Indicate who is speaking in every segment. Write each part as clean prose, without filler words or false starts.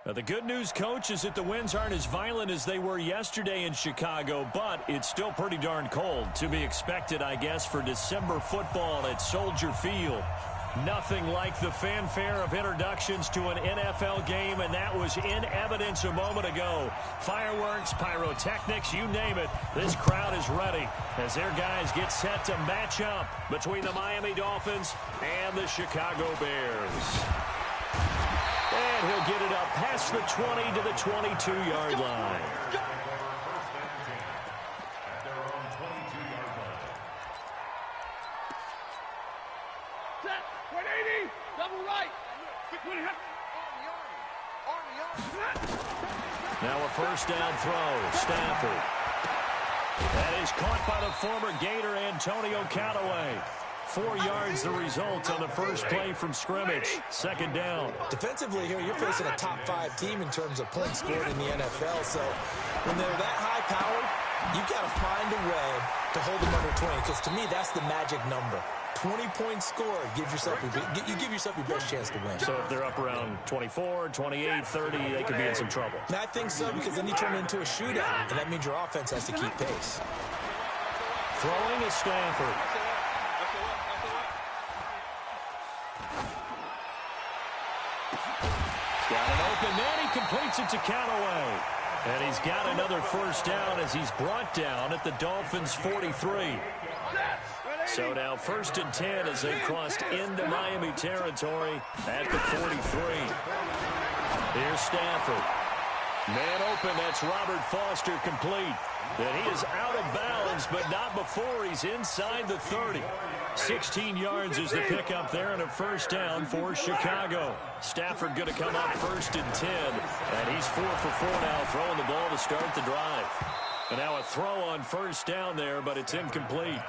Speaker 1: Now, the good news, Coach, is that the winds aren't as violent as they were yesterday in Chicago, but it's still pretty darn cold. To be expected, I guess, for December football at Soldier Field. Nothing like the fanfare of introductions to an NFL game, and that was in evidence a moment ago. Fireworks, pyrotechnics, you name it. This crowd is ready as their guys get set to match up between the Miami Dolphins and the Chicago Bears. And he'll get it up past the 20 to the 22-yard line.
Speaker 2: Set, 180, double right.
Speaker 1: Now a first down throw, Stafford. That is caught by the former Gator Antonio Callaway. 4 yards the result on the first play from scrimmage. Second down.
Speaker 3: Defensively here, you're facing a top 5 team in terms of points scored in the NFL. So when they're that high-powered, you've got to find a way to hold them under 20. Because to me, that's the magic number. 20-point score, you give yourself your best chance to win.
Speaker 1: So if they're up around 24, 28, 30, they could be in some trouble.
Speaker 3: And I think so, because then you turn it into a shootout, and that means your offense has to keep pace.
Speaker 1: Throwing is Stafford. Got it open, and he completes it to Callaway. And he's got another first down as he's brought down at the Dolphins' 43. So now 1st and 10 as they've crossed into Miami territory at the 43. Here's Stafford. Man open, that's Robert Foster complete. And he is out of bounds, but not before he's inside the 30. 16 yards is the pickup there and a first down for Chicago. Stafford going to come up 1st and 10. And he's 4 for 4 now, throwing the ball to start the drive. And now a throw on first down there, but it's incomplete.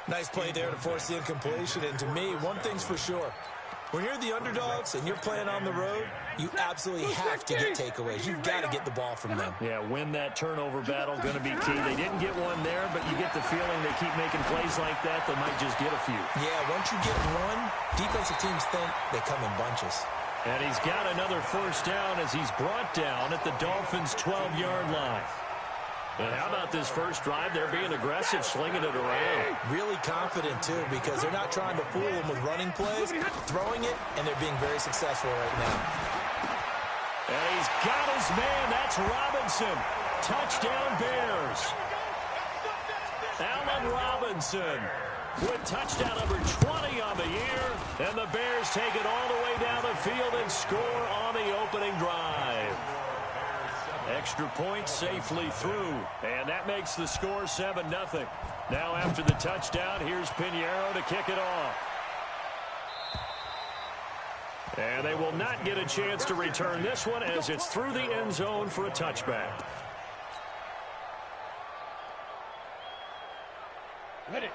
Speaker 3: Nice play there to force the incompletion. And to me, one thing's for sure. When you're the underdogs and you're playing on the road, you absolutely have to get takeaways. You've got to get the ball from them.
Speaker 1: Yeah, win that turnover battle, going to be key. They didn't get one there, but you get the feeling they keep making plays like that, they might just get a few.
Speaker 3: Yeah, once you get one, defensive teams think they come in bunches.
Speaker 1: And he's got another first down as he's brought down at the Dolphins' 12-yard line. And how about this first drive? They're being aggressive, slinging it around.
Speaker 3: Really confident, too, because they're not trying to fool them with running plays, throwing it, and they're being very successful right now.
Speaker 1: And he's got his man. That's Robinson. Touchdown, Bears. Allen Robinson with touchdown number 20 on the year. And the Bears take it all the way down the field and score on the opening drive. Extra point safely through, and that makes the score 7-0. Now after the touchdown, here's Pinheiro to kick it off. And they will not get a chance to return this one as it's through the end zone for a touchback.
Speaker 2: Hit it.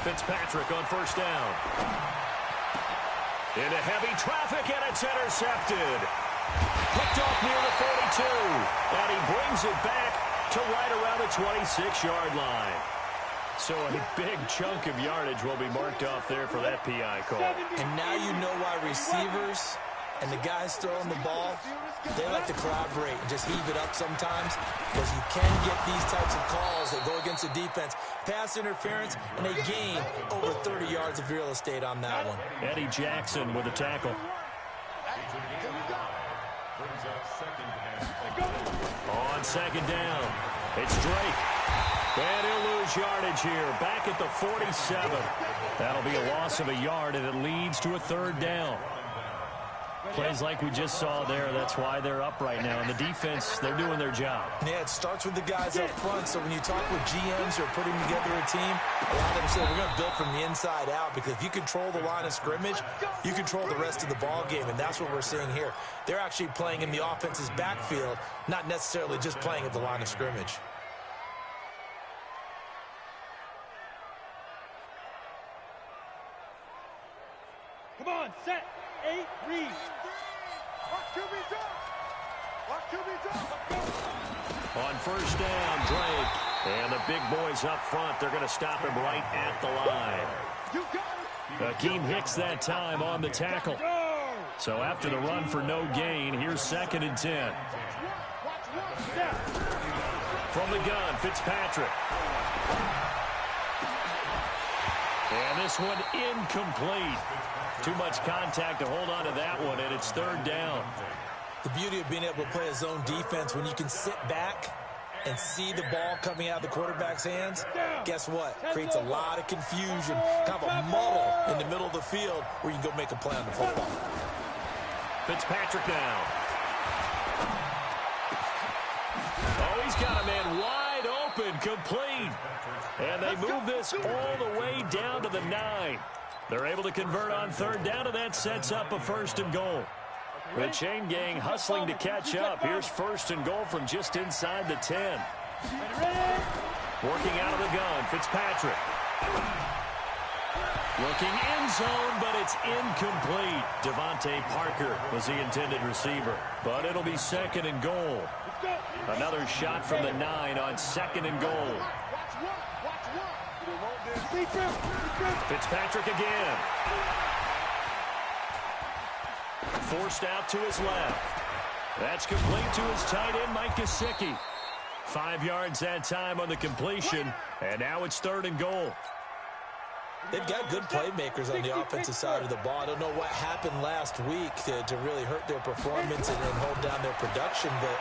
Speaker 1: Fitzpatrick on first down. Into heavy traffic, and it's intercepted. Picked off near the 42. And he brings it back to right around the 26-yard line. So a big chunk of yardage will be marked off there for that PI call.
Speaker 3: And now you know why receivers and the guys throwing the ball, they like to collaborate and just heave it up sometimes, because you can get these types of calls that go against the defense. Pass interference, and they gain over 30 yards of real estate on that one.
Speaker 1: Eddie Jackson with a tackle. On second down, it's Drake. And he'll lose yardage here, back at the 47. That'll be a loss of a yard, and it leads to a third down. Plays like we just saw there, that's why they're up right now. And the defense, they're doing their job.
Speaker 3: Yeah, it starts with the guys up front. So when you talk with GMs who are putting together a team, a lot of them say we're going to build from the inside out, because if you control the line of scrimmage, you control the rest of the ball game, and that's what we're seeing here. They're actually playing in the offense's backfield, not necessarily just playing at the line of scrimmage.
Speaker 2: Come on, set, 8, read.
Speaker 1: On first down, Drake. And the big boys up front, they're going to stop him right at the line.
Speaker 2: You got it.
Speaker 1: Akeem Hicks that time on the tackle. So after the run for no gain, here's 2nd and 10. From the gun, Fitzpatrick. And this one incomplete. Too much contact to hold on to that one, and it's 3rd down.
Speaker 3: The beauty of being able to play a zone defense, when you can sit back and see the ball coming out of the quarterback's hands, guess what? Creates a lot of confusion, kind of a muddle in the middle of the field where you can go make a play on the football.
Speaker 1: Fitzpatrick now. Oh, he's got a man wide open, complete. And they move this all the way down to the 9. They're able to convert on 3rd down, and that sets up a 1st and goal. The chain gang hustling to catch up. Here's 1st and goal from just inside the 10. Working out of the gun, Fitzpatrick. Looking in zone, but it's incomplete. Devontae Parker was the intended receiver, but it'll be 2nd and goal. Another shot from the 9 on 2nd and goal. Fitzpatrick again. Forced out to his left. That's complete to his tight end, Mike Gesicki. 5 yards that time on the completion, and now it's 3rd and goal.
Speaker 3: They've got good playmakers on the offensive side of the ball. I don't know what happened last week to really hurt their performance and hold down their production, but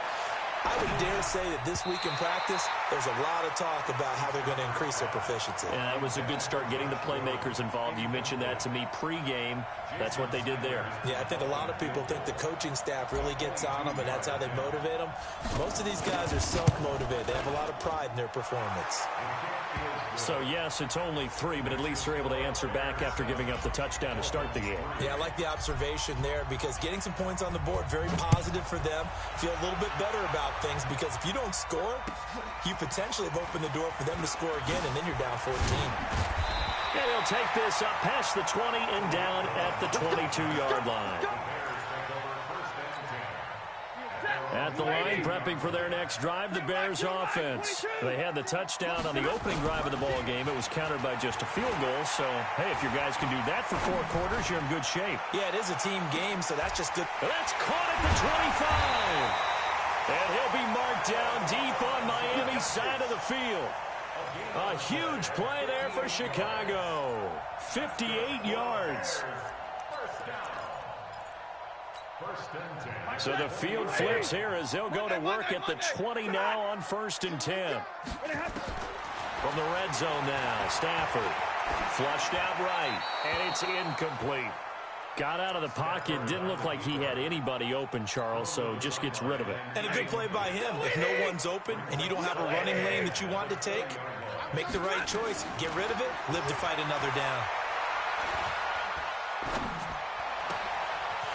Speaker 3: I would dare say that this week in practice, there's a lot of talk about how they're going to increase their proficiency.
Speaker 1: And that was a good start, getting the playmakers involved. You mentioned that to me pregame. That's what they did there. Yeah,
Speaker 3: I think a lot of people think the coaching staff really gets on them, and that's how they motivate them. Most of these guys are self-motivated. They have a lot of pride in their performance.
Speaker 1: So, yes, it's only 3, but at least they're able to answer back after giving up the touchdown to start the game.
Speaker 3: Yeah, I like the observation there, because getting some points on the board, very positive for them. Feel a little bit better about things, because if you don't score, you potentially have opened the door for them to score again, and then you're down 14.
Speaker 1: And he'll take this up past the 20 and down at the 22-yard line. At the line, prepping for their next drive, the Bears offense. They had the touchdown on the opening drive of the ball game. It was countered by just a field goal. So, hey, if your guys can do that for 4 quarters, you're in good shape.
Speaker 3: Yeah, it is a team game, so that's just good.
Speaker 1: That's caught at the 25. And he'll be marked down deep on Miami's side of the field. A huge play there for Chicago. 58 yards. So the field flips here as they'll go to work at the 20 now on 1st and 10. From the red zone now, Stafford. Flushed out right, and it's incomplete. Got out of the pocket. Didn't look like he had anybody open, Charles, so just gets rid of it.
Speaker 3: And a good play by him. If no one's open and you don't have a running lane that you want to take, make the right choice. Get rid of it. Live to fight another down.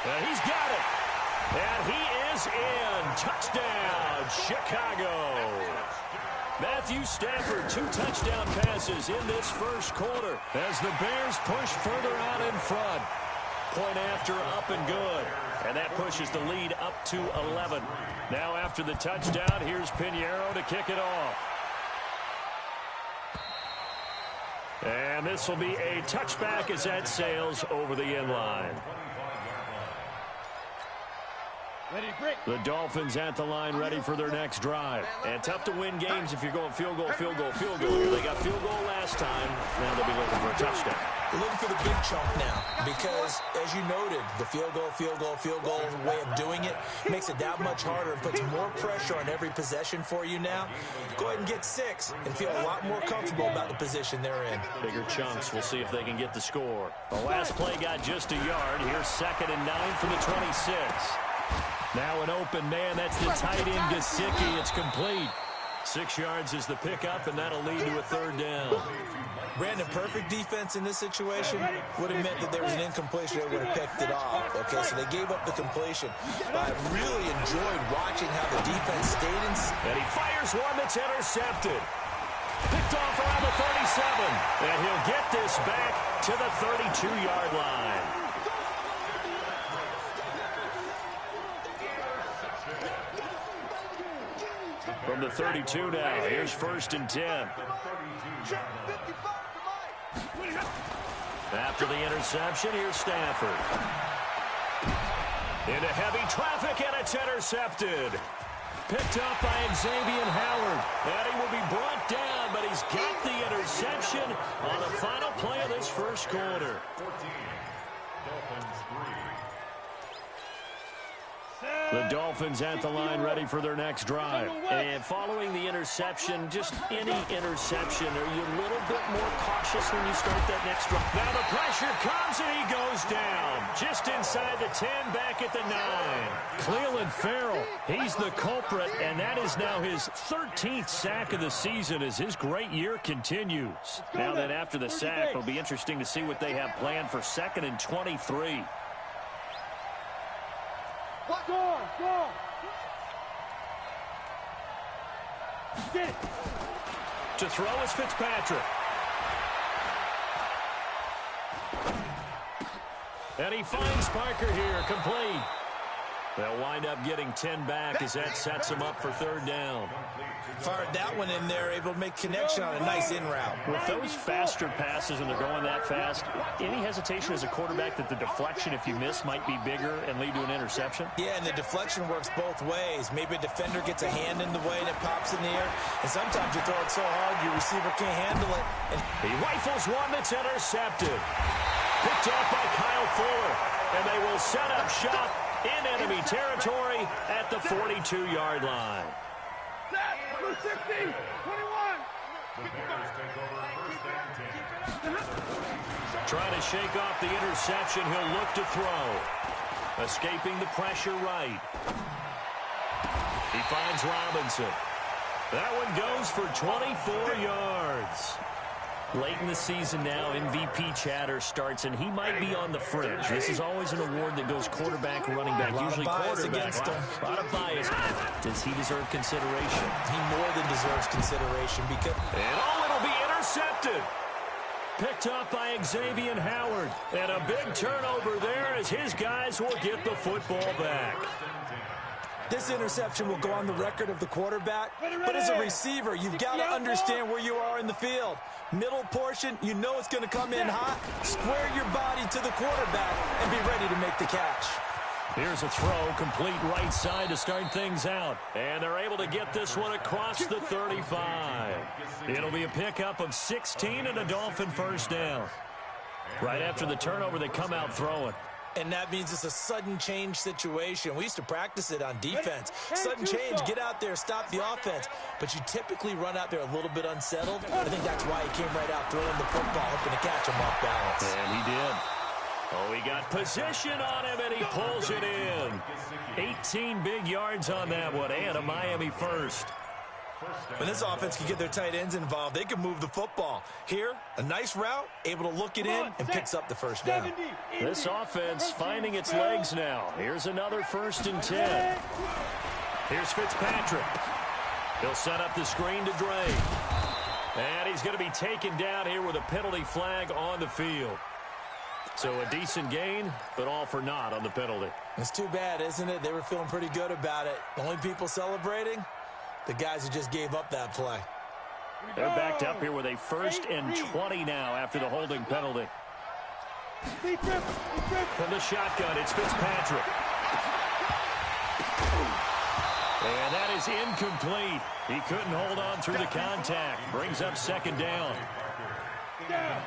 Speaker 1: And he's got it. And he is in. Touchdown, Chicago. Matthew Stafford, 2 touchdown passes in this first quarter as the Bears push further out in front. Point after, up and good. And that pushes the lead up to 11. Now after the touchdown, here's Pinheiro to kick it off. And this will be a touchback as that sails over the end line. The Dolphins at the line, ready for their next drive. And tough to win games if you're going field goal, field goal, field goal. They got field goal last time. Now they'll be looking for a touchdown.
Speaker 3: They're looking for the big chunk now because, as you noted, the field goal way of doing it makes it that much harder and puts more pressure on every possession for you now. Go ahead and get 6 and feel a lot more comfortable about the position they're in.
Speaker 1: Bigger chunks. We'll see if they can get the score. The last play got just a yard. Here's 2nd and 9 from the 26. Now an open man. That's the tight end, Gesicki. It's complete. 6 yards is the pickup, and that'll lead to a 3rd down.
Speaker 3: Brandon, perfect defense in this situation would have meant that there was an incompletion. They would have picked it off. Okay, so they gave up the completion. But I really enjoyed watching how the defense stayed in.
Speaker 1: And he fires one that's intercepted. Picked off around the 37. And he'll get this back to the 32-yard line. From the 32 now, here's 1st and 10. After After the interception, here's Stafford. Into heavy traffic, and it's intercepted. Picked up by Xavier Howard. And he will be brought down, but he's got the interception on the final play of this first quarter. The Dolphins at the line ready for their next drive. And following the interception, just any interception, are you a little bit more cautious when you start that next drive? Now the pressure comes and he goes down. Just inside the 10, back at the 9. Clelin Ferrell, he's the culprit, and that is now his 13th sack of the season as his great year continues. Now that after the sack, it'll be interesting to see what they have planned for 2nd and 23.
Speaker 2: Go! Get it.
Speaker 1: To throw is Fitzpatrick. And he finds Parker here, complete. They'll wind up getting 10 back as that sets him up for 3rd down.
Speaker 3: Fired that one in there, able to make connection on a nice in route.
Speaker 1: With those faster passes and they're going that fast, any hesitation as a quarterback that the deflection, if you miss, might be bigger and lead to an interception?
Speaker 3: Yeah, and the deflection works both ways. Maybe a defender gets a hand in the way and it pops in the air, and sometimes you throw it so hard your receiver can't handle it. And
Speaker 1: he rifles one that's intercepted. Picked off by Kyle Fuller, and they will set up shop in enemy territory at the 42-yard line.
Speaker 2: Number 60, 21.
Speaker 1: Trying to shake off the interception. He'll look to throw. Escaping the pressure right. He finds Robinson. That one goes for 24 yards. Late in the season now, MVP chatter starts, and he might be on the fringe. This is always an award that goes quarterback, running back, usually quarterback. A lot of bias. Does he deserve consideration?
Speaker 3: He more than deserves consideration because...
Speaker 1: And it'll be intercepted. Picked up by Xavier Howard. And a big turnover there as his guys will get the football back.
Speaker 3: This interception will go on the record of the quarterback, but as a receiver, you've got to understand where you are in the field. Middle portion, you know it's going to come in hot. Square your body to the quarterback and be ready to make the catch.
Speaker 1: Here's a throw, complete right side to start things out. And they're able to get this one across the 35. It'll be a pickup of 16 and a Dolphin first down. Right after the turnover, they come out throwing.
Speaker 3: And that means it's a sudden change situation. We used to practice it on defense. Sudden change, get out there, stop the offense. But you typically run out there a little bit unsettled. I think that's why he came right out throwing the football, hoping to catch him off balance.
Speaker 1: And he did. Oh, he got position on him, and he pulls it in. 18 big yards on that one, and a Miami first.
Speaker 3: When this offense can get their tight ends involved, they can move the football. Here, a nice route, able to look it in, and picks up the first down.
Speaker 1: This offense finding its legs now. Here's another 1st and 10. Here's Fitzpatrick. He'll set up the screen to Dre. And he's going to be taken down here with a penalty flag on the field. So a decent gain, but all for naught on the penalty.
Speaker 3: It's too bad, isn't it? They were feeling pretty good about it. The only people celebrating? The guys who just gave up that play.
Speaker 1: They're backed up here with a 1st and 20 now after the holding penalty. From the shotgun, it's Fitzpatrick. And that is incomplete. He couldn't hold on through the contact. Brings up 2nd down.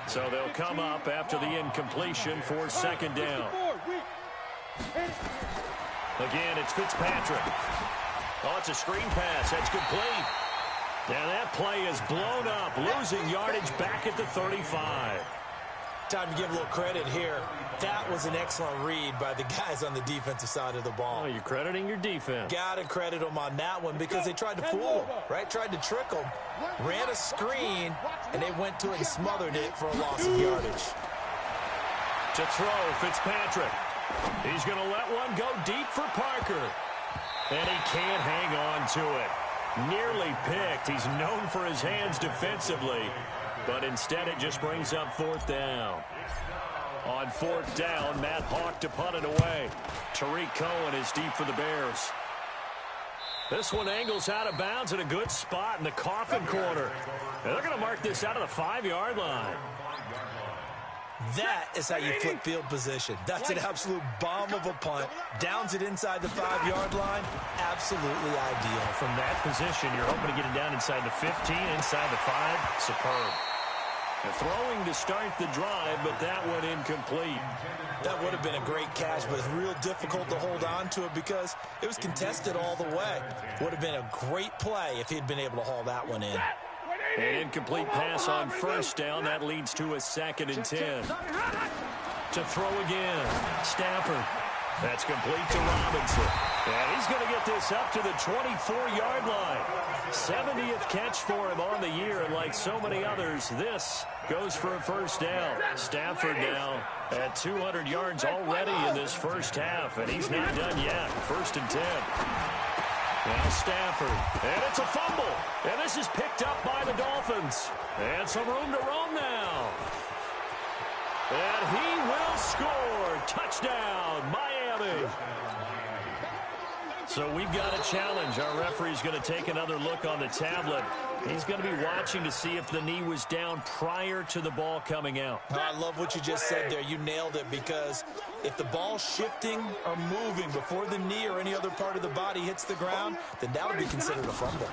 Speaker 1: So they'll come up after the incompletion for 2nd down. Again, it's Fitzpatrick. Oh, it's a screen pass. That's complete. Now that play is blown up, losing yardage back at the 35.
Speaker 3: Time to give a little credit here. That was an excellent read by the guys on the defensive side of the ball.
Speaker 1: Oh, you're crediting your defense.
Speaker 3: Got to credit them on that one because they tried to fool them, right? Tried to trick them, ran a screen, and they went to it and smothered it for a loss of yardage.
Speaker 1: To throw, Fitzpatrick. He's going to let one go deep for Parker. And he can't hang on to it. Nearly picked. He's known for his hands defensively. But instead it just brings up 4th down. On 4th down, Matt Hawk to punt it away. Tariq Cohen is deep for the Bears. This one angles out of bounds in a good spot in the coffin corner. And they're going to mark this out of the 5-yard line.
Speaker 3: That is how you flip field position. That's an absolute bomb of a punt. Downs it inside the 5-yard line. Absolutely ideal.
Speaker 1: From that position, you're hoping to get it down inside the 15, inside the 5. Superb. Throwing to start the drive, but that one incomplete.
Speaker 3: That would have been a great catch, but it's real difficult to hold on to it because it was contested all the way. Would have been a great play if he'd been able to haul that one in.
Speaker 1: An incomplete pass on first down. That leads to a 2nd and 10. To throw again. Stafford. That's complete to Robinson. And he's going to get this up to the 24-yard line. 70th catch for him on the year, and like so many others, this goes for a first down. Stafford now at 200 yards already in this first half, and he's not done yet. 1st and 10. Now Stafford, and it's a fumble, and this is picked up by the Dolphins. And some room to roam now. And he will score. Touchdown, Miami. So we've got a challenge. Our referee's going to take another look on the tablet. He's going to be watching to see if the knee was down prior to the ball coming out.
Speaker 3: I love what you just said there. You nailed it, because if the ball's shifting or moving before the knee or any other part of the body hits the ground, then that would be considered a fumble.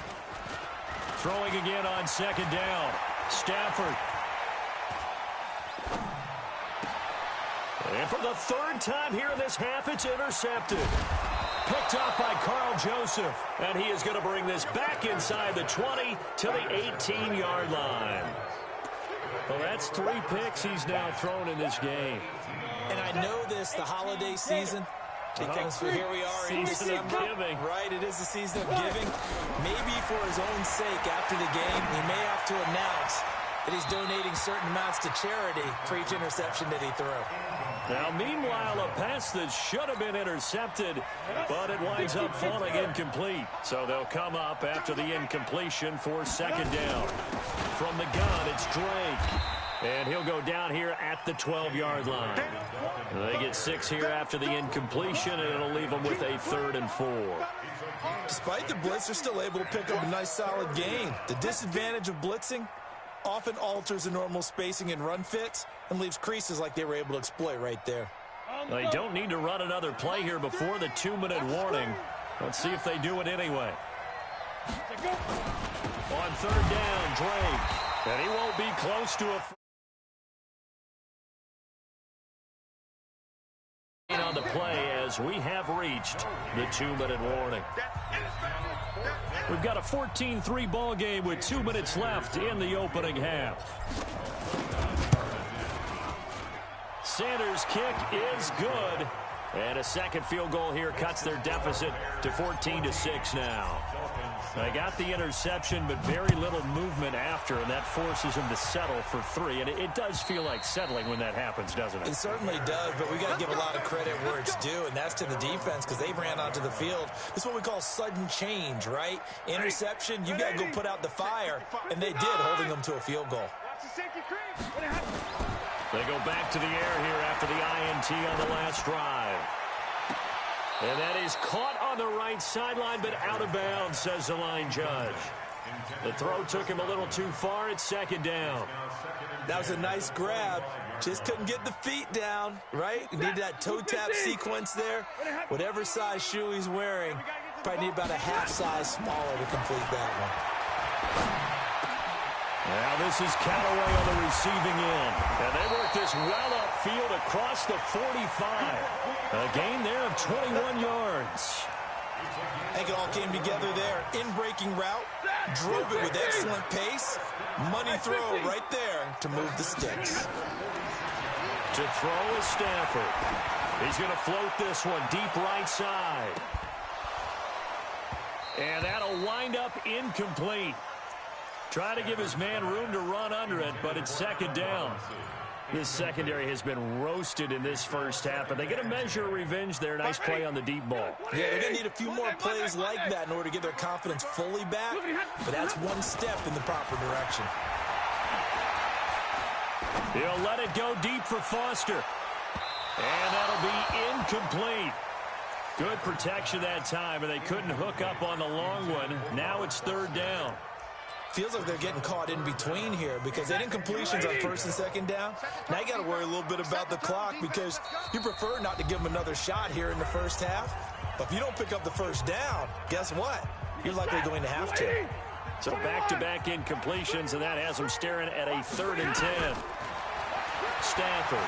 Speaker 1: Throwing again on 2nd down. Stafford. And for the 3rd time here in this half, it's intercepted. Picked up by Carl Joseph. And he is going to bring this back inside the 20 to the 18-yard line. Well, that's 3 picks he's now thrown in this game.
Speaker 3: And I know this, the holiday season, because here we are in December, right? It is the season of giving. Maybe for his own sake, after the game, he may have to announce that he's donating certain amounts to charity for each interception that he threw.
Speaker 1: Now, meanwhile, a pass that should have been intercepted, but it winds up falling incomplete. So they'll come up after the incompletion for 2nd down. From the gun, it's Drake. And he'll go down here at the 12-yard line. They get 6 here after the incompletion, and it'll leave them with a 3rd and 4.
Speaker 3: Despite the blitz, they're still able to pick up a nice, solid gain. The disadvantage of blitzing often alters the normal spacing and run fits and leaves creases like they were able to exploit right there.
Speaker 1: They don't need to run another play here before the 2-minute warning. Let's see if they do it anyway. On 3rd down, Drake. And he won't be close to a... on the play as we have reached the 2-minute warning. We've got a 14-3 ball game with 2 minutes left in the opening half. Sanders' kick is good. And a 2nd field goal here cuts their deficit to 14-6 now. They got the interception, but very little movement after, and that forces them to settle for 3. And it does feel like settling when that happens, doesn't it?
Speaker 3: It certainly does, but we got to give a lot of credit where it's due, and that's to the defense, because they ran onto the field. This is what we call sudden change, right? Interception, you got to go put out the fire, and they did, holding them to a field goal.
Speaker 1: They go back to the air here after the INT on the last drive. And that is caught on the right sideline, but out of bounds, says the line judge. The throw took him a little too far. It's 2nd down.
Speaker 3: That was a nice grab. Just couldn't get the feet down, right? You need that toe tap sequence there. Whatever size shoe he's wearing, probably need about a half size smaller to complete that one.
Speaker 1: Now this is Callaway on the receiving end. And they work this well upfield across the 45. A gain there of 21 yards.
Speaker 3: I think it all came together there. In-breaking route, drove it with excellent pace. Money throw right there to move the sticks.
Speaker 1: To throw is Stafford. He's going to float this one deep right side. And that'll wind up incomplete. Try to give his man room to run under it, but it's 2nd down. This secondary has been roasted in this first half, but they get a measure of revenge there. Nice play on the deep ball.
Speaker 3: Yeah, they're going to need a few more plays like that in order to get their confidence fully back, but that's one step in the proper direction.
Speaker 1: He'll let it go deep for Foster. And that'll be incomplete. Good protection that time, and they couldn't hook up on the long one. Now it's 3rd down.
Speaker 3: Feels like they're getting caught in between here because they didn't completions on first and second down. Now you got to worry a little bit about the clock because you prefer not to give them another shot here in the first half. But if you don't pick up the first down, guess what? You're likely going to have to.
Speaker 1: So back-to-back incompletions, and that has them staring at a 3rd and 10. Stafford.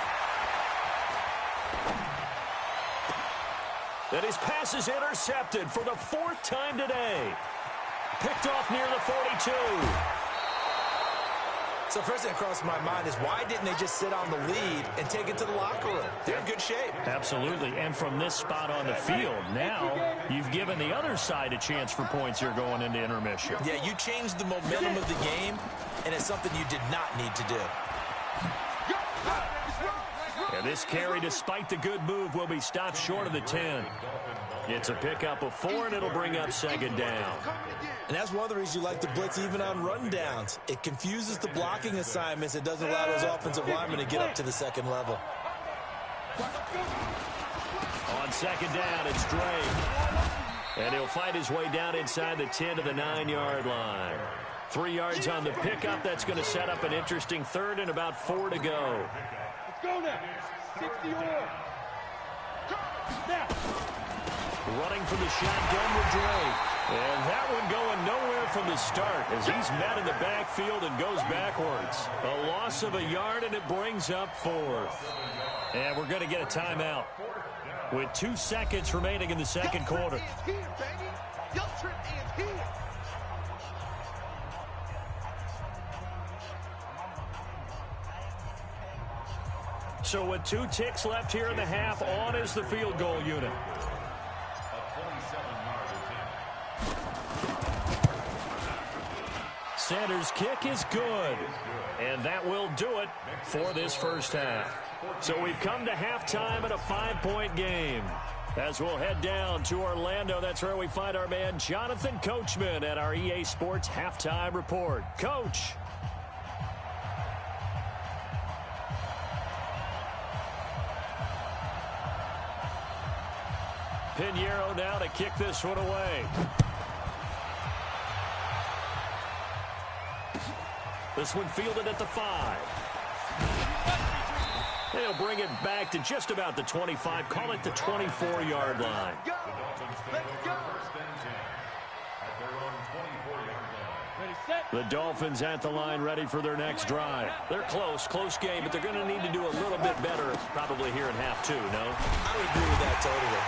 Speaker 1: And his pass is intercepted for the 4th time today. Picked off near the 42.
Speaker 3: So first thing that crossed my mind is why didn't they just sit on the lead and take it to the locker room? They're in good shape.
Speaker 1: Absolutely. And from this spot on the field, now you've given the other side a chance for points here going into intermission.
Speaker 3: Yeah, you changed the momentum of the game, and it's something you did not need to do.
Speaker 1: And this carry, despite the good move, will be stopped short of the 10. It's a pickup of 4, and it'll bring up 2nd down.
Speaker 3: And that's one of the reasons you like to blitz even on rundowns. It confuses the blocking assignments. It doesn't allow those offensive linemen to get up to the 2nd level.
Speaker 1: On 2nd down, it's Drake. And he'll fight his way down inside the 10 to the 9-yard line. 3 yards on the pickup. That's going to set up an interesting 3rd and about 4 to go.
Speaker 2: Let's go now. 60 or. Now.
Speaker 1: Running for the shotgun with Drake. And that one going nowhere from the start as he's met in the backfield and goes backwards. A loss of a yard, and it brings up 4th. And we're going to get a timeout with 2 seconds remaining in the 2nd quarter. So with 2 ticks left here in the half, on is the field goal unit. Sanders' kick is good. And that will do it for this first half. So we've come to halftime in a 5-point game. As we'll head down to Orlando, that's where we find our man Jonathan Coachman at our EA Sports Halftime Report. Coach. Pinheiro now to kick this one away. This one fielded at the 5. They'll bring it back to just about the 25. Call it the 24-yard line. The Dolphins at the line ready for their next drive. They're close game, but they're going to need to do a little bit better probably here in half 2, no?
Speaker 3: I would agree with that totally.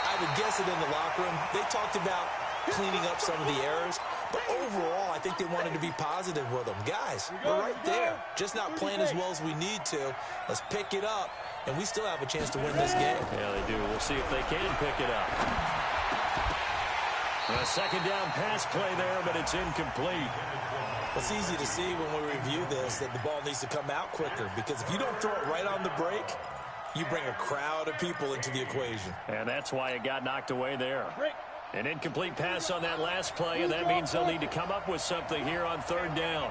Speaker 3: I would guess it in the locker room. They talked about cleaning up some of the errors. But overall, I think they wanted to be positive with them. Guys, we're right there. Just not playing as well as we need to. Let's pick it up, and we still have a chance to win this game.
Speaker 1: Yeah, they do. We'll see if they can pick it up. A 2nd down pass play there, but it's incomplete.
Speaker 3: It's easy to see when we review this that the ball needs to come out quicker, because if you don't throw it right on the break, you bring a crowd of people into the equation.
Speaker 1: And that's why it got knocked away there. An incomplete pass on that last play, and that means they'll need to come up with something here on 3rd down.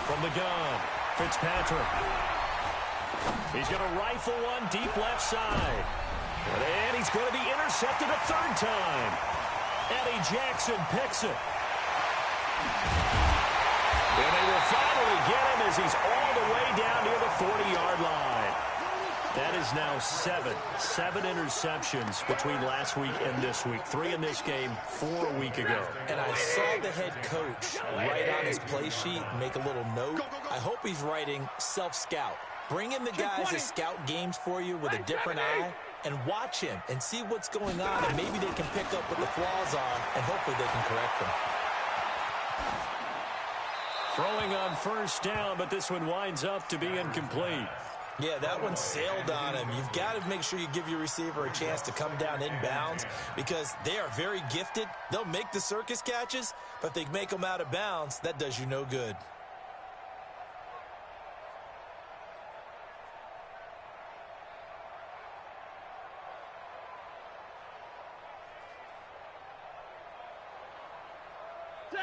Speaker 1: From the gun, Fitzpatrick. He's going to rifle one deep left side. And he's going to be intercepted a 3rd time. Eddie Jackson picks it. And they will finally get him as he's all the way down near the 40-yard line. That is now 7 interceptions between last week and this week. 3 in this game, 4 a week ago.
Speaker 3: And I saw the head coach write on his play sheet, make a little note. I hope he's writing self-scout. Bring in the guys that scout games for you with a different eye and watch him and see what's going on, and maybe they can pick up what the flaws are, and hopefully they can correct them.
Speaker 1: Throwing on 1st down, but this one winds up to be incomplete.
Speaker 3: Yeah, that one sailed on him. You've got to make sure you give your receiver a chance to come down inbounds because they are very gifted. They'll make the circus catches, but if they make them out of bounds, that does you no good.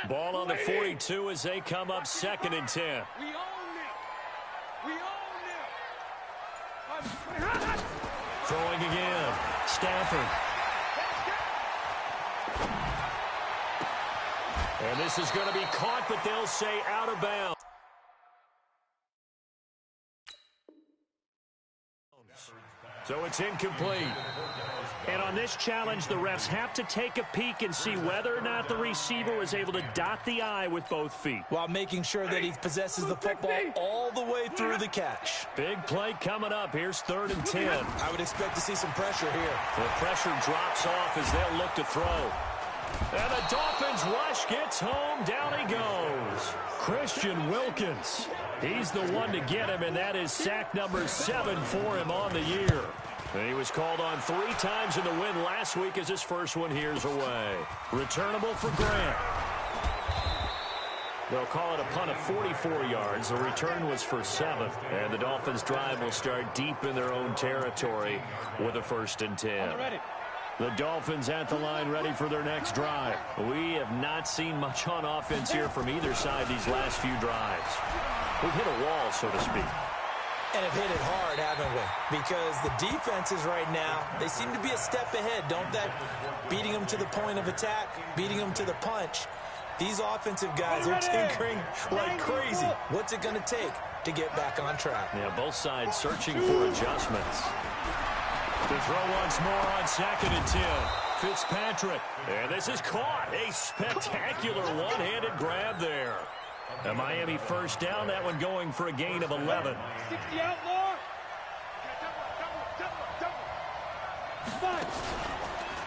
Speaker 1: Ball on the 42 as they come up 2nd and 10.
Speaker 2: We own it. We own it.
Speaker 1: Throwing again. Stafford. And this is going to be caught, but they'll say out of bounds. So it's incomplete. And on this challenge, the refs have to take a peek and see whether or not the receiver was able to dot the I with both feet,
Speaker 3: while making sure that he possesses the football all the way through the catch.
Speaker 1: Big play coming up. Here's 3rd and 10.
Speaker 3: I would expect to see some pressure here.
Speaker 1: The pressure drops off as they'll look to throw. And the Dolphins rush gets home. Down he goes. Christian Wilkins. He's the one to get him, and that is sack number 7 for him on the year. And he was called on 3 times in the win last week as his first one here's away. Returnable for Grant. They'll call it a punt of 44 yards. The return was for 7. And the Dolphins' drive will start deep in their own territory with a 1st and 10. The Dolphins at the line ready for their next drive. We have not seen much on offense here from either side these last few drives. We've hit a wall, so to speak.
Speaker 3: And have hit it hard, haven't we? Because the defenses right now, they seem to be a step ahead, don't they? Beating them to the point of attack, beating them to the punch. These offensive guys are tinkering like crazy. What's it going to take to get back on track?
Speaker 1: Yeah, both sides searching for adjustments. To throw once more on 2nd and 10. Fitzpatrick. And this is caught. A spectacular one-handed grab there. A Miami 1st down. That one going for a gain of 11.
Speaker 2: 60 outlaw.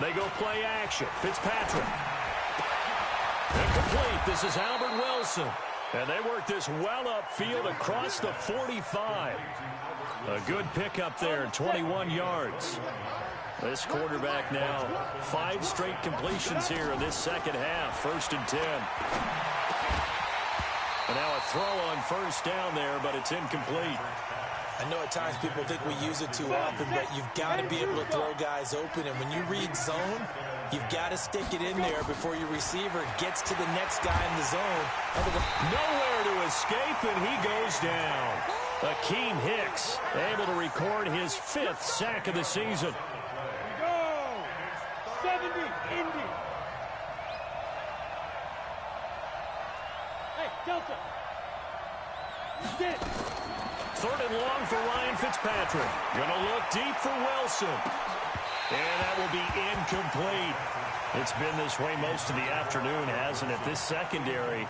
Speaker 1: They go play action. Fitzpatrick. Incomplete. This is Albert Wilson. And they work this well upfield across the 45. A good pickup there, 21 yards. This quarterback now, 5 straight completions here in this second half. 1st and 10. And now a throw on 1st down there, but it's incomplete.
Speaker 3: I know at times people think we use it too often, but you've got to be able to throw guys open. And when you read zone, you've got to stick it in there before your receiver gets to the next guy in the zone.
Speaker 1: Nowhere to escape, and he goes down. Akeem Hicks able to record his 5th sack of the season.
Speaker 2: Go! 70, Indy. Hey, Delta. Sit.
Speaker 1: 3rd and long for Ryan Fitzpatrick. Gonna look deep for Wilson. And that will be incomplete. It's been this way most of the afternoon, hasn't it? This secondary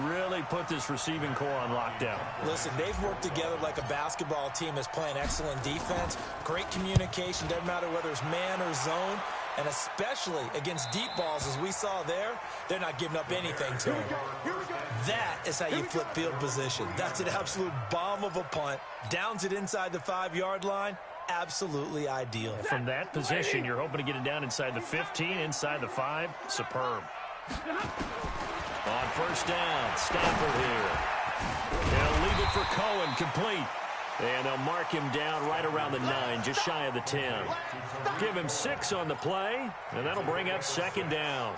Speaker 1: really put this receiving core on lockdown.
Speaker 3: Listen, they've worked together like a basketball team that's playing excellent defense. Great communication, doesn't matter whether it's man or zone. And especially against deep balls, as we saw there, they're not giving up anything to them. That is how you flip field position. That's an absolute bomb of a punt. Downs it inside the 5-yard line. Absolutely ideal.
Speaker 1: From that position, you're hoping to get it down inside the 15, inside the 5. Superb. On 1st down, Stafford here. They'll leave it for Cohen, complete. And they'll mark him down right around the 9, just shy of the 10. Give him 6 on the play, and that'll bring up 2nd down.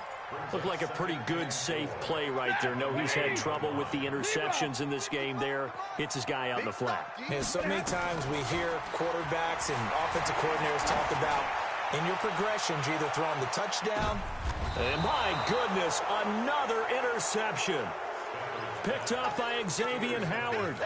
Speaker 1: Looked like a pretty good, safe play right there. No, he's had trouble with the interceptions in this game there. Hits his guy out in the flat.
Speaker 3: Yeah, so many times we hear quarterbacks and offensive coordinators talk about in your progressions, you're either throwing the touchdown.
Speaker 1: And my goodness, another interception. Picked up by Xavier Howard.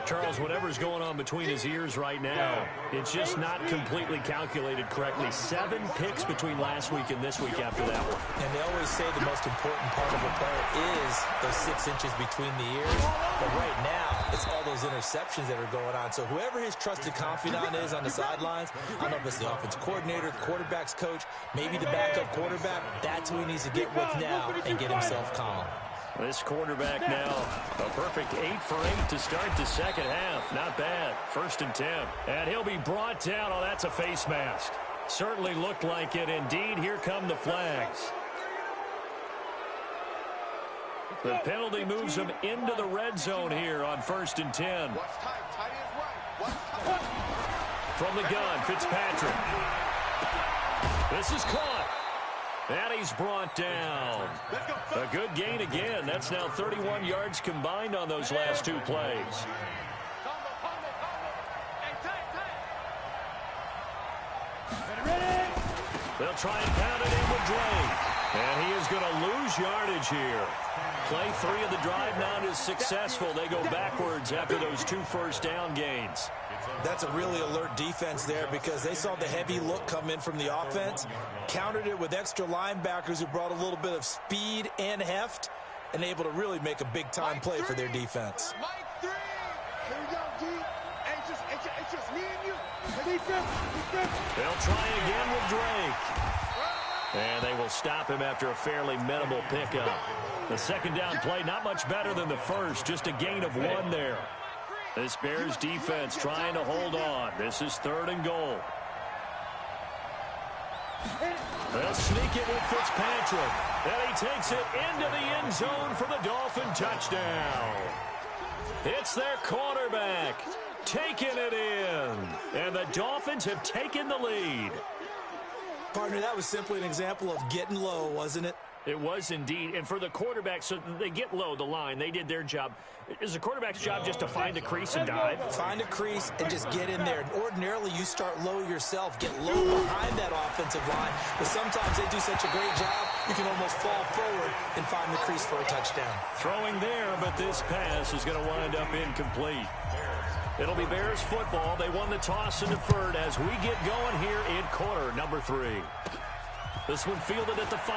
Speaker 1: Charles, whatever's going on between his ears right now, it's just not completely calculated correctly. 7 picks between last week and this week after that one.
Speaker 3: And they always say the most important part of a player is those 6 inches between the ears. But right now, it's all those interceptions that are going on. So whoever his trusted confidant is on the sidelines, I don't know if it's the offensive coordinator, the quarterback's coach, maybe the backup quarterback, that's who he needs to get with now and get himself calm.
Speaker 1: This quarterback now, a perfect 8 for 8 to start the second half. Not bad. 1st and 10. And he'll be brought down. Oh, that's a face mask. Certainly looked like it. Indeed, here come the flags. The penalty moves him into the red zone here on 1st and 10. From the gun, Fitzpatrick. This is caught. And he's brought down. A good gain again. That's now 31 yards combined on those last 2 plays. They'll try and pound it in with Drake. And he is going to lose yardage here. Play 3 of the drive not as successful. They go backwards after those 2 first-down gains.
Speaker 3: That's a really alert defense there because they saw the heavy look come in from the offense, countered it with extra linebackers who brought a little bit of speed and heft, and able to really make a big-time play for their defense.
Speaker 2: Here we go, D. It's just me and you.
Speaker 1: They'll try again with Drake. And they will stop him after a fairly minimal pickup. The second down play, not much better than the first, just a gain of 1 there. This Bears defense trying to hold on. This is 3rd and goal. They'll sneak it with Fitzpatrick. And he takes it into the end zone for the Dolphin touchdown. It's their quarterback taking it in. And the Dolphins have taken the lead.
Speaker 3: Partner, that was simply an example of getting low, wasn't it?
Speaker 1: It was indeed. And for the quarterback, so they get low, the line. They did their job. Is the quarterback's job just to find a crease and dive?
Speaker 3: Find a crease and just get in there. Ordinarily, you start low yourself, get low behind that offensive line. But sometimes they do such a great job, you can almost fall forward and find the crease for a touchdown.
Speaker 1: Throwing there, but this pass is going to wind up incomplete. It'll be Bears football. They won the toss and deferred as we get going here in quarter number 3. This one fielded at the 5.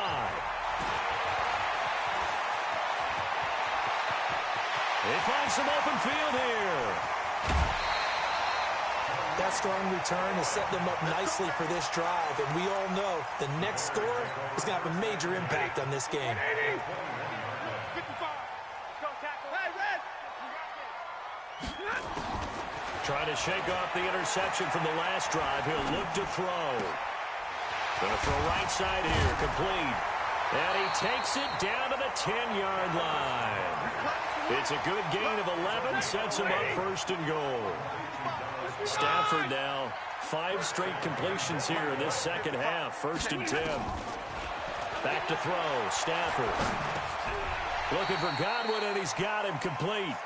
Speaker 1: They find some open field here.
Speaker 3: That strong return has set them up nicely for this drive, and we all know the next score is going to have a major impact on this game.
Speaker 1: Trying to shake off the interception from the last drive. He'll look to throw. Going to throw right side here, complete. And he takes it down to the 10-yard line. It's a good gain of 11, sets him up 1st and goal. Stafford now, 5 straight completions here in this second half, 1st and 10. Back to throw, Stafford. Looking for Godwin, and he's got him complete.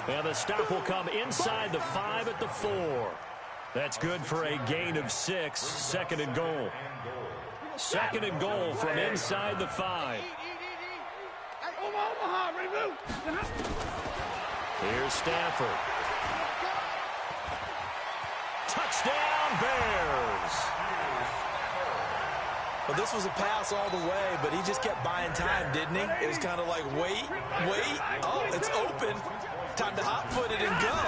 Speaker 1: And the stop will come inside the 5 at the 4. That's good for a gain of 6, 2nd and goal. 2nd and goal from inside the 5. Here's Stafford. Touchdown, Bears.
Speaker 3: Well, this was a pass all the way, but he just kept buying time, didn't he? It was kind of like, wait. Oh, it's open. Time to hot-foot it and go.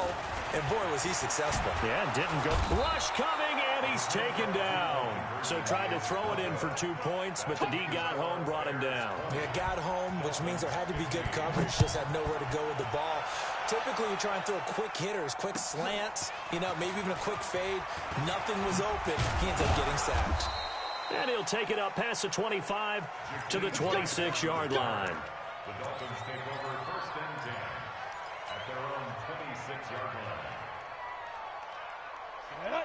Speaker 3: And, boy, was he successful.
Speaker 1: Yeah, didn't go. Rush coming, and he's taken down. So tried to throw it in for 2 points, but the D got home, brought him down.
Speaker 3: Yeah, got home, which means there had to be good coverage. Just had nowhere to go with the ball. Typically, you try and throw quick hitters, quick slants, maybe even a quick fade. Nothing was open. He ends up getting sacked.
Speaker 1: And he'll take it up past the 25 to the 26-yard line.
Speaker 4: The Dolphins take over 1st and 10 at their own 26-yard line.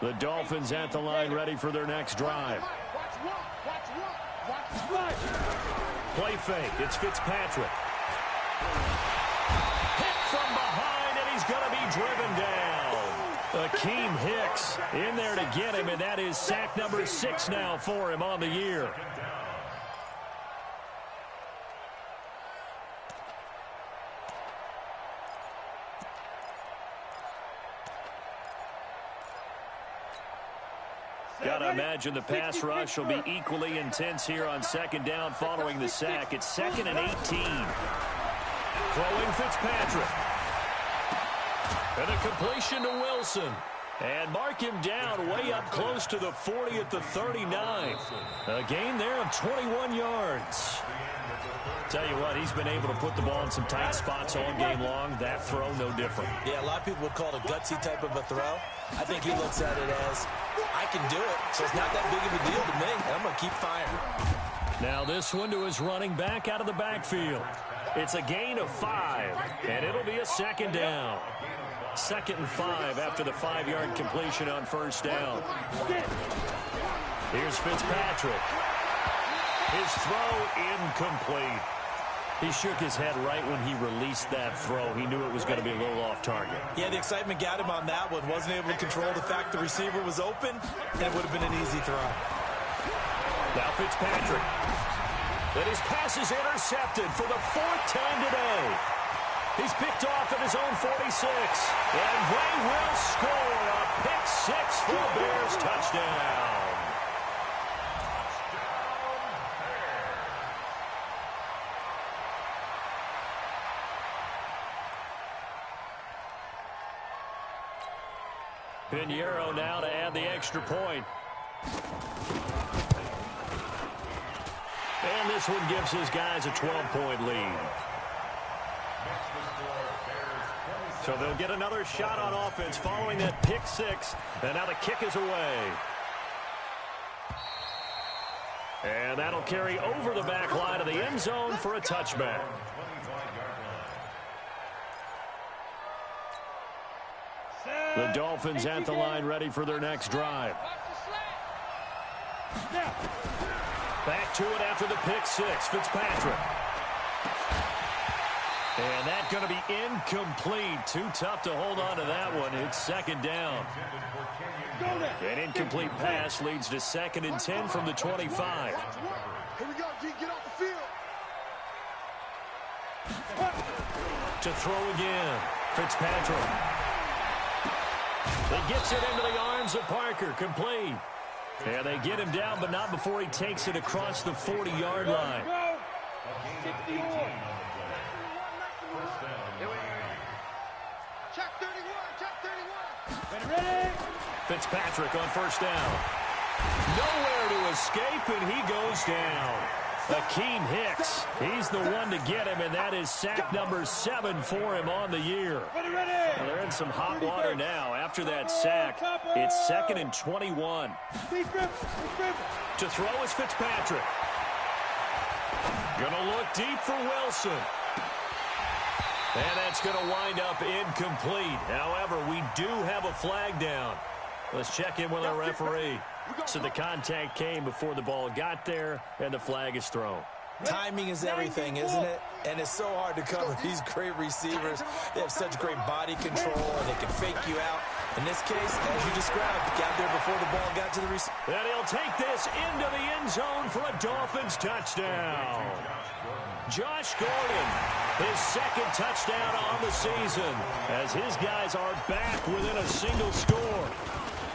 Speaker 1: The Dolphins at the line, ready for their next drive. Play fake. It's Fitzpatrick. Hit from behind, and he's going to be driven down. Akeem Hicks in there to get him, and that is sack number 6 now for him on the year. Gotta imagine the pass rush will be equally intense here on 2nd down following the sack. It's 2nd and 18. Throwing Fitzpatrick. And a completion to Wilson. And mark him down way up close to the 40 at the 39. A gain there of 21 yards. Tell you what, he's been able to put the ball in some tight spots all game long. That throw, no different.
Speaker 3: Yeah, a lot of people would call it a gutsy type of a throw. I think he looks at it as, I can do it, so it's not that big of a deal to me, and I'm going to keep firing.
Speaker 1: Now this one to his running back out of the backfield. It's a gain of 5, and it'll be a 2nd down. 2nd and 5 after the 5-yard completion on 1st down. Here's Fitzpatrick. His throw incomplete. He shook his head right when he released that throw. He knew it was going to be a little off target.
Speaker 3: Yeah, the excitement got him on that one. Wasn't able to control the fact the receiver was open, and it would have been an easy throw.
Speaker 1: Now Fitzpatrick. And his pass is intercepted for the 4th time today. He's picked off at his own 46. And they will score a pick 6 for a Bears touchdown. Pinheiro now to add the extra point. And this one gives his guys a 12-point lead. So they'll get another shot on offense following that pick 6. And now the kick is away. And that'll carry over the back line of the end zone for a touchback. The Dolphins at the line ready for their next drive. Back to it after the pick 6. Fitzpatrick. And that's going to be incomplete. Too tough to hold on to that one. It's 2nd down. An incomplete pass leads to 2nd and 10 from the 25.
Speaker 2: Here we go, G. Get off the field.
Speaker 1: To throw again. Fitzpatrick. He gets it into the arms of Parker. Complete. And they get him down, but not before he takes it across the 40-yard line.
Speaker 2: Check 31, check 31. Ready?
Speaker 1: Fitzpatrick on 1st down. Nowhere to escape, and he goes down. Akeem Hicks, he's the one to get him, and that is sack number 7 for him on the year. Well, they're in some hot water now. After that sack, it's 2nd and 21. To throw is Fitzpatrick. Gonna look deep for Wilson. And that's going to wind up incomplete. However, we do have a flag down. Let's check in with our referee. So the contact came before the ball got there, and the flag is thrown.
Speaker 3: Timing is everything, isn't it? And it's so hard to cover these great receivers. They have such great body control, and they can fake you out. In this case, as you described, got there before the ball got to the receiver.
Speaker 1: And he'll take this into the end zone for a Dolphins touchdown. Josh Gordon, his 2nd touchdown on the season, as his guys are back within a single score.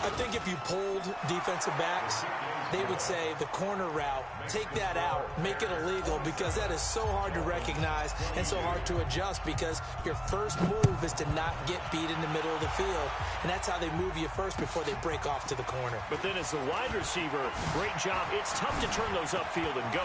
Speaker 3: I think if you polled defensive backs, they would say the corner route, take that out, make it illegal, because that is so hard to recognize and so hard to adjust, because your first move is to not get beat in the middle of the field, and that's how they move you first before they break off to the corner.
Speaker 1: But then as the wide receiver, great job. It's tough to turn those upfield and go,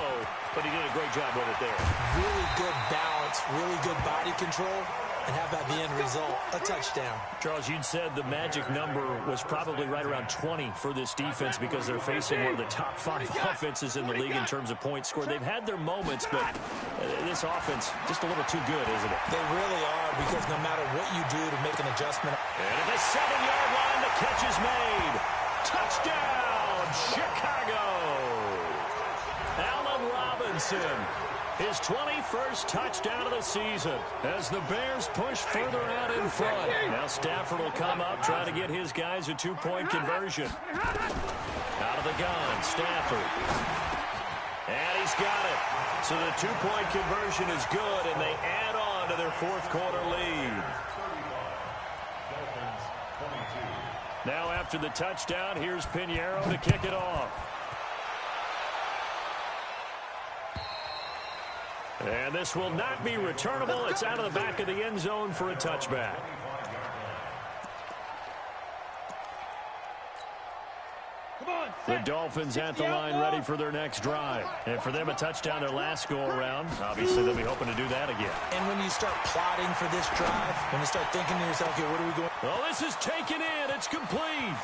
Speaker 1: but he did a great job with it there.
Speaker 3: Really good balance, really good body control. And how about the end result? A touchdown.
Speaker 1: Charles, you'd said the magic number was probably right around 20 for this defense because they're facing one of the top 5 offenses in the league in terms of points scored. They've had their moments, but this offense just a little too good, isn't it?
Speaker 3: They really are, because no matter what you do to make an adjustment.
Speaker 1: And at the 7-yard line, the catch is made. Touchdown, Chicago. Allen Robinson. His 21st touchdown of the season as the Bears push further out in front. Now Stafford will come up, try to get his guys a 2-point conversion. Out of the gun, Stafford. And he's got it. So the 2-point conversion is good, and they add on to their 4th quarter lead. Now after the touchdown, here's Pinheiro to kick it off. And this will not be returnable. It's out of the back of the end zone for a touchback. The Dolphins at the line ready for their next drive. And for them, a touchdown their last go-around. Obviously, they'll be hoping to do that again.
Speaker 3: And when you start plotting for this drive, when you start thinking to yourself, okay, what are we going?
Speaker 1: Well, this is taken in. It's complete.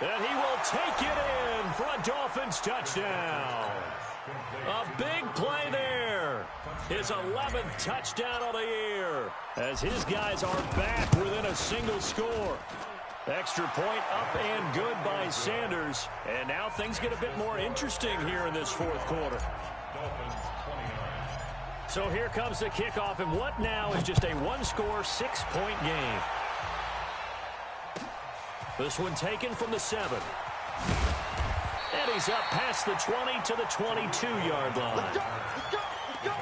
Speaker 1: And he will take it in for a Dolphins touchdown. A big play there. His 11th touchdown of the year as his guys are back within a single score. Extra point up and good by Sanders. And now things get a bit more interesting here in this 4th quarter. So here comes the kickoff, and what now is just a 1-score, 6-point game. This one taken from the 7. And he's up past the 20 to the 22-yard line.
Speaker 2: Let's go. Let's go. Let's go.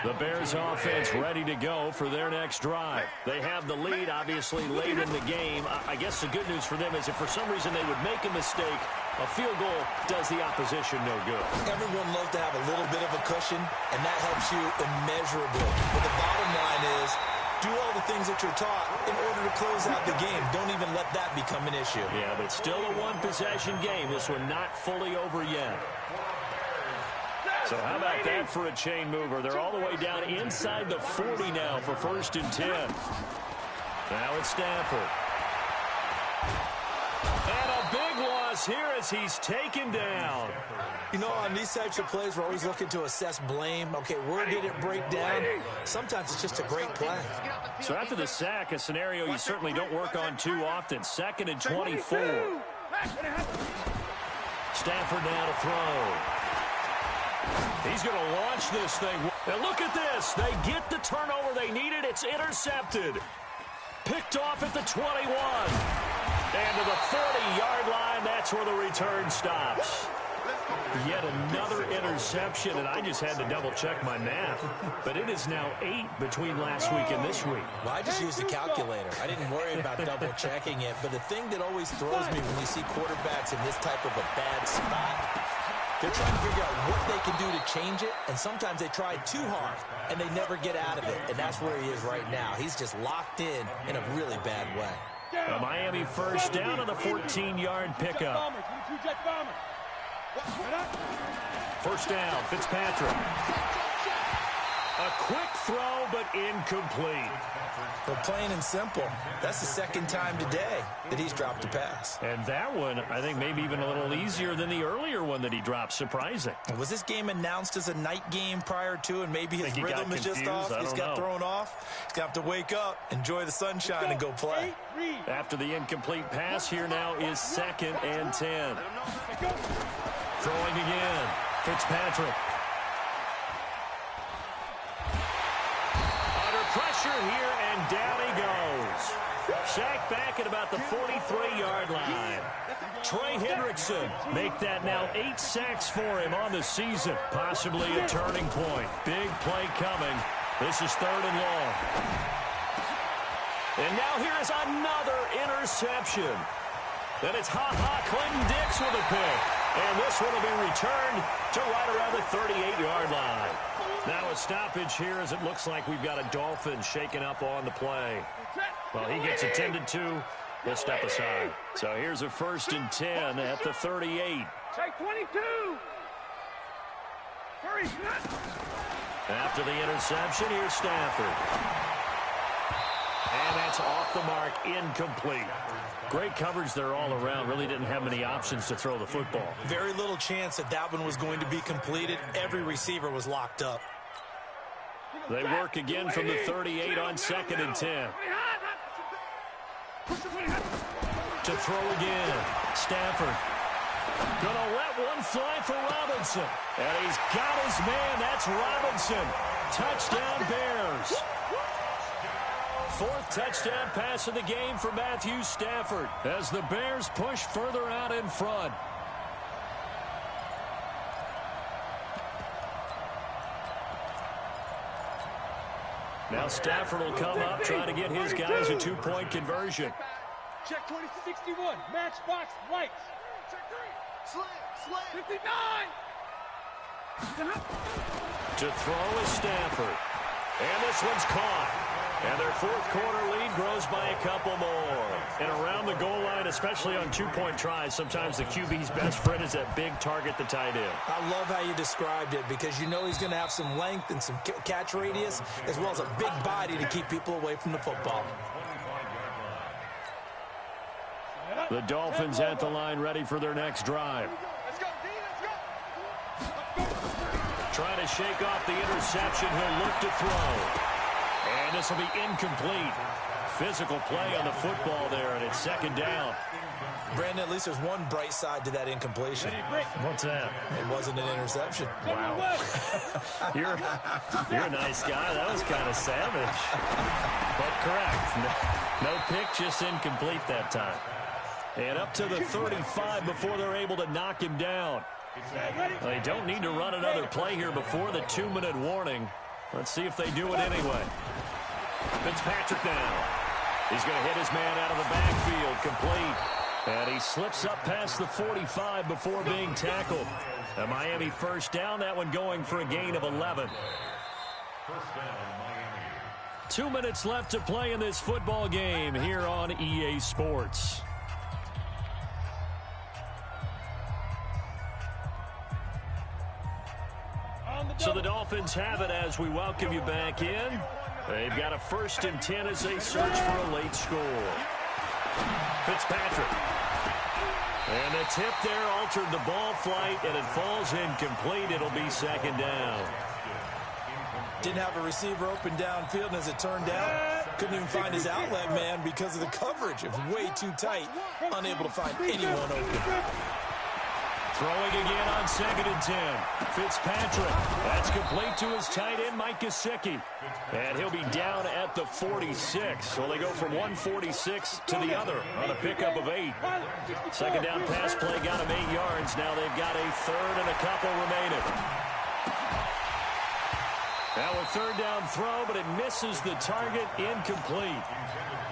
Speaker 1: The Bears offense ready to go for their next drive. They have the lead, obviously, late in the game. I guess the good news for them is if for some reason they would make a mistake, a field goal does the opposition no good.
Speaker 3: Everyone loves to have a little bit of a cushion, and that helps you immeasurably. But the bottom line is, do all the things that you're taught in order to close out the game. Don't even let that become an issue.
Speaker 1: Yeah, but still a one-possession game. This one not fully over yet. So how about that for a chain mover? They're all the way down inside the 40 now for 1st and 10. Now it's Stafford. And a big loss here as he's taken down.
Speaker 3: You know, on these types of plays, we're always looking to assess blame. Okay, where did it break down? Sometimes it's just a great play.
Speaker 1: So after the sack, a scenario you certainly don't work on too often. 2nd and 24. Stafford now to throw. He's going to launch this thing. And look at this. They get the turnover they needed. It's intercepted. Picked off at the 21. And to the 40-yard line, that's where the return stops. Yet another interception, and I just had to double-check my math. But it is now 8 between last week and this week.
Speaker 3: Well, I just used a calculator. I didn't worry about double-checking it. But the thing that always throws me when you see quarterbacks in this type of a bad spot, they're trying to figure out what they can do to change it, and sometimes they try too hard, and they never get out of it. And that's where he is right now. He's just locked in a really bad way.
Speaker 1: A Miami first down on the 14-yard pickup. First down, Fitzpatrick. A quick throw, but incomplete.
Speaker 3: But plain and simple, that's the second time today that he's dropped a pass.
Speaker 1: And that one, I think, maybe even a little easier than the earlier one that he dropped. Surprising.
Speaker 3: Was this game announced as a night game prior to, and maybe his rhythm is just off? He's got thrown off. He's going to have to wake up, enjoy the sunshine, and go play.
Speaker 1: After the incomplete pass, here now is 2nd and 10. Throwing again, Fitzpatrick. Pressure here, and down he goes. Sacked back at about the 43-yard line. Trey Hendrickson make that now 8 sacks for him on the season. Possibly a turning point. Big play coming. This is 3rd and long. And now here is another interception. Then it's Clinton Dix with a pick. And this one will be returned to right around the 38-yard line. Now a stoppage here as it looks like we've got a Dolphin shaken up on the play. Well, he gets attended to. We'll step aside. So here's a 1st and 10 at the 38.
Speaker 2: Take 22. Hurry.
Speaker 1: After the interception, here's Stafford. And that's off the mark, incomplete. Great coverage there all around. Really didn't have many options to throw the football.
Speaker 3: Very little chance that that one was going to be completed. Every receiver was locked up.
Speaker 1: They work again from the 38 on 2nd and 10. To throw again. Stafford. Gonna let one fly for Robinson. And he's got his man. That's Robinson. Touchdown Bears. 4th touchdown pass of the game for Matthew Stafford as the Bears push further out in front. Now Stafford will come up, trying to get his guys a 2-point conversion.
Speaker 2: Check 2061. Matchbox lights. Check 3. Slam. 59.
Speaker 1: To throw is Stafford. And this one's caught. And their 4th quarter lead grows by a couple more. And around the goal line, especially on 2-point tries, sometimes the QB's best friend is that big target, the tight end.
Speaker 3: I love how you described it because you know he's going to have some length and some catch radius as well as a big body to keep people away from the football.
Speaker 1: The Dolphins at the line ready for their next drive.
Speaker 2: Let's go, D. Let's go.
Speaker 1: Trying to shake off the interception. He'll look to throw. And this will be incomplete. Physical play on the football there, and it's 2nd down.
Speaker 3: Brandon, at least there's one bright side to that incompletion.
Speaker 1: What's that?
Speaker 3: It wasn't an interception.
Speaker 1: Wow. You're a nice guy. That was kind of savage. But correct. No pick, just incomplete that time. And up to the 35 before they're able to knock him down. They don't need to run another play here before the 2-minute warning. Let's see if they do it anyway. Fitzpatrick now. He's going to hit his man out of the backfield, complete. And he slips up past the 45 before being tackled. A Miami first down, that one going for a gain of 11. 2 minutes left to play in this football game here on EA Sports. So the Dolphins have it as we welcome you back in. They've got a 1st and 10 as they search for a late score. Fitzpatrick. And the tip there altered the ball flight, and it falls incomplete. It'll be 2nd down.
Speaker 3: Didn't have a receiver open downfield, and as it turned out, couldn't even find his outlet man because of the coverage. It was way too tight, unable to find anyone open.
Speaker 1: Throwing again on 2nd and 10. Fitzpatrick. That's complete to his tight end, Mike Gesicki. And he'll be down at the 46. So they go from 146 to the other on a pickup of 8. 2nd down pass play got him 8 yards. Now they've got a 3rd and a couple remaining. Now a 3rd down throw, but it misses the target, incomplete.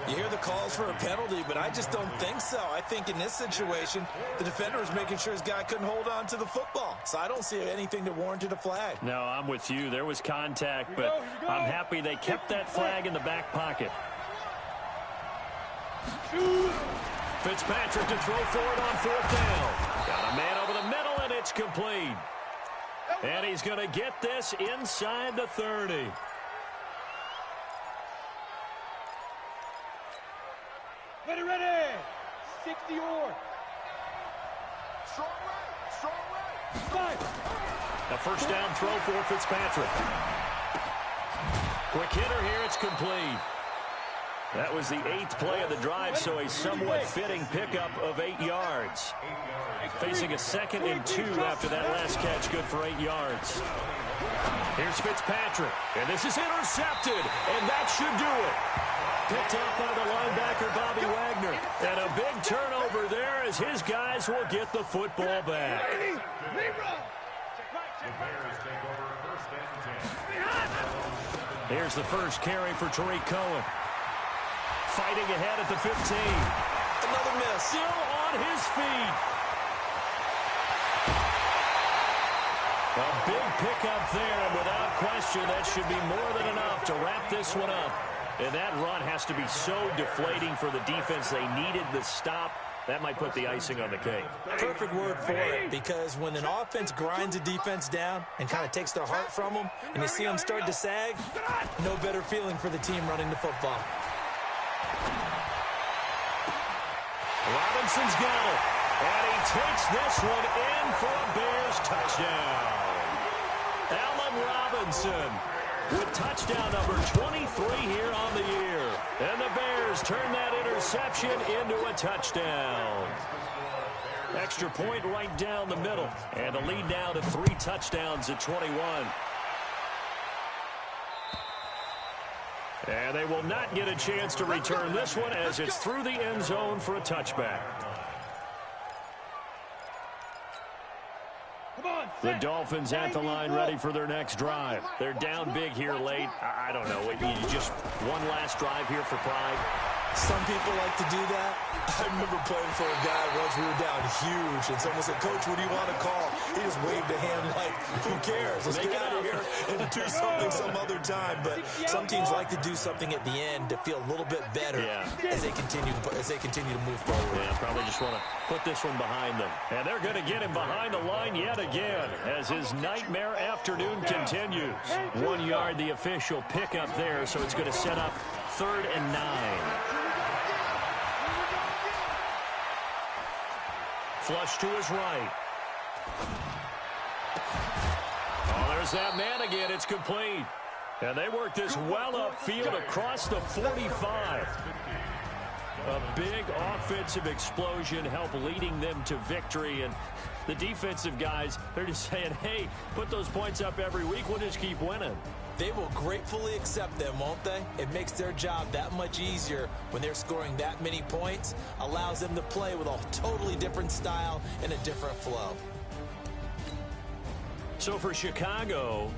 Speaker 3: You hear the calls for a penalty, but I just don't think so. I think in this situation, the defender was making sure his guy couldn't hold on to the football. So I don't see anything that warranted a flag.
Speaker 1: No, I'm with you. There was contact, but I'm happy they kept that flag in the back pocket. Fitzpatrick to throw forward on 4th down. Got a man over the middle, and it's complete. And he's going to get this inside the 30.
Speaker 2: Ready. 60 or. Strong right.
Speaker 1: A 1st down throw for Fitzpatrick. Quick hitter here, it's complete. That was the 8th play of the drive, so a somewhat fitting pickup of 8 yards. Facing a 2nd and 2 after that last catch, good for 8 yards. Here's Fitzpatrick, and this is intercepted, and that should do it. Picked up by the linebacker, Bobby Wagner. And a big turnover there as his guys will get the football back. Here's the first carry for Tariq Cohen. Fighting ahead at the 15.
Speaker 3: Another miss.
Speaker 1: Still on his feet. A big pickup there, and without question, that should be more than enough to wrap this one up. And that run has to be so deflating for the defense. They needed the stop. That might put the icing on the cake.
Speaker 3: Perfect word for it, because when an offense grinds a defense down and kind of takes their heart from them, and you see them start to sag, no better feeling for the team running the football.
Speaker 1: Robinson's got it. And he takes this one in for a Bears touchdown. Allen Robinson with touchdown number 23 here on the year. And the Bears turn that interception into a touchdown. Extra point right down the middle. And the lead now to 3 touchdowns at 21. And they will not get a chance to return this one as it's through the end zone for a touchback. The Dolphins at the line ready for their next drive. They're down big here late. I don't know. You just one last drive here for pride.
Speaker 3: Some people like to do that. I remember playing for a guy once. We were down huge, and someone said, "Coach, what do you want to call?" He just waved a hand like, "Who cares? Let's get out of here and do something some other time." But some teams like to do something at the end to feel a little bit better as they continue to move forward.
Speaker 1: Yeah, probably just want to put this one behind them. And they're going to get him behind the line yet again as his nightmare afternoon continues. 1 yard, the official pickup there, so it's going to set up 3rd and 9. Flush to his right. Oh, there's that man again. It's complete. And they work this well upfield across the 45. A big offensive explosion help leading them to victory. And the defensive guys, they're just saying, hey, put those points up every week. We'll just keep winning.
Speaker 3: They will gratefully accept them, won't they? It makes their job that much easier when they're scoring that many points, allows them to play with a totally different style and a different flow.
Speaker 1: So for Chicago,